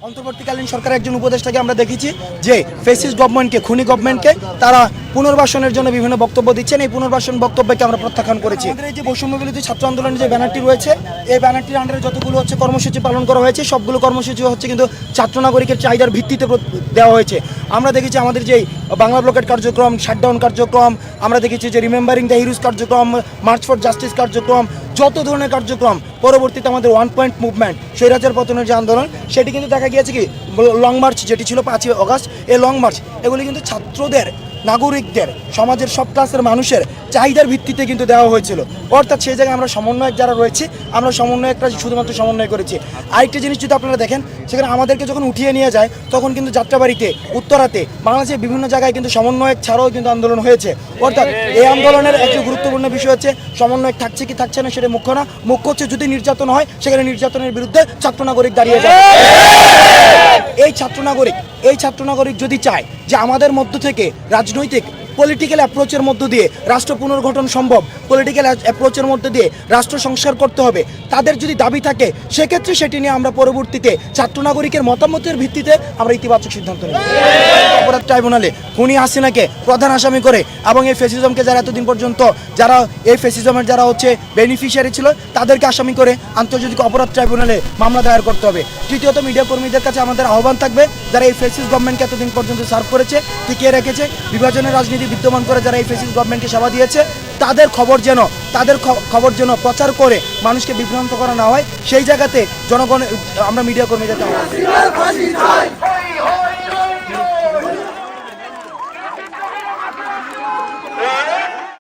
অন্তর্বর্তীকালীন সরকারের একজন উপদেষ্টাকে আমরা দেখেছি যে ফ্যাসিস্ট গভর্নমেন্টকে, খুনি গভর্নমেন্টকে তারা পুনর্বাসনের জন্য বিভিন্ন বক্তব্য দিচ্ছেন। এই পুনর্বাসন বক্তব্যকে আমরা প্রত্যাখ্যান করেছি। আমাদের এই যে বৈষম্য বিরোধী ছাত্র আন্দোলনের যে ব্যানারটি রয়েছে, এই ব্যানারটির আন্ডারে যতগুলো কর্মসূচি পালন করা হয়েছে, সবগুলো কর্মসূচি কিন্তু ছাত্র নাগরিকের চাহিদার ভিত্তিতে দেওয়া হয়েছে। আমরা দেখেছি আমাদের যে বাংলা ব্লকেট কার্যক্রম, শাটডাউন কার্যক্রম, আমরা দেখেছি যে রিমেম্বারিং দ্য হিরোজ কার্যক্রম, মার্চ ফর জাস্টিস কার্যক্রম, যত ধরনের কার্যক্রম, পরবর্তীতে আমাদের 1 পয়েন্ট মুভমেন্ট, স্বৈরাচার পতনের যে আন্দোলন, সেটি কিন্তু দেখা গিয়েছে কি লং মার্চ যেটি ছিল 5ই আগস্ট, এই লং মার্চ এগুলি কিন্তু ছাত্রদের, নাগরিকদের, সমাজের সব ক্লাসের মানুষের চাহিদার ভিত্তিতে কিন্তু দেওয়া হয়েছিল। অর্থাৎ সেই জায়গায় আমরা সমন্বয়ক যারা রয়েছি, আমরা সমন্বয়করা শুধুমাত্র সমন্বয় করেছি। আরেকটি জিনিস যদি আপনারা দেখেন, সেখানে আমাদেরকে যখন উঠিয়ে নিয়ে যায়, তখন কিন্তু যাত্রাবাড়িতে, উত্তরাতে, বাংলাদেশের বিভিন্ন জায়গায় কিন্তু সমন্বয়ক ছাড়াও কিন্তু আন্দোলন হয়েছে। অর্থাৎ এই আন্দোলনের একটি গুরুত্বপূর্ণ বিষয় হচ্ছে সমন্বয়ক থাকছে কি থাকছে না সেটা মুখ্য না, মুখ্য হচ্ছে যদি নির্যাতন হয় সেখানে নির্যাতনের বিরুদ্ধে ছাত্র নাগরিক দাঁড়িয়ে যায়। এই ছাত্র নাগরিক যদি চায় যে আমাদের মধ্য থেকে রাজনৈতিক পলিটিক্যাল অ্যাপ্রোচের মধ্য দিয়ে রাষ্ট্র পুনর্গঠন সম্ভব, পলিটিক্যাল অ্যাপ্রোচের মধ্য দিয়ে রাষ্ট্র সংস্কার করতে হবে, তাদের যদি দাবি থাকে, সেক্ষেত্রে সেটি নিয়ে আমরা পরবর্তীতে ছাত্র নাগরিকের মতামতের ভিত্তিতে আমরা ইতিবাচক সিদ্ধান্ত নেব। অপরাধ ট্রাইব্যুনালে খুনি হাসিনাকে প্রধান আসামি করে এবং এই ফ্যাসিজমকে যারা এতদিন পর্যন্ত এই ফ্যাসিজমের যারা বেনিফিশিয়ারি ছিল, তাদেরকে আসামি করে আন্তর্জাতিক অপরাধ ট্রাইব্যুনালে মামলা দায়ের করতে হবে। তৃতীয়ত, মিডিয়া কর্মীদের কাছে আমাদের আহ্বান থাকবে, যারা এই ফ্যাসিস্ট গভর্নমেন্টকে এতদিন পর্যন্ত সার্ভ করেছে, টিকিয়ে রেখেছে, বিভাজনের রাজনীতি বিদ্যমান করে যারা এই ফ্যাসিস্ট গভর্নমেন্টকে সেবা দিয়েছে, তাদের খবর যেন প্রচার করে মানুষকে বিভ্রান্ত করা না হয়, সেই জায়গাতে জনগণ আমরা মিডিয়া কর্মীদের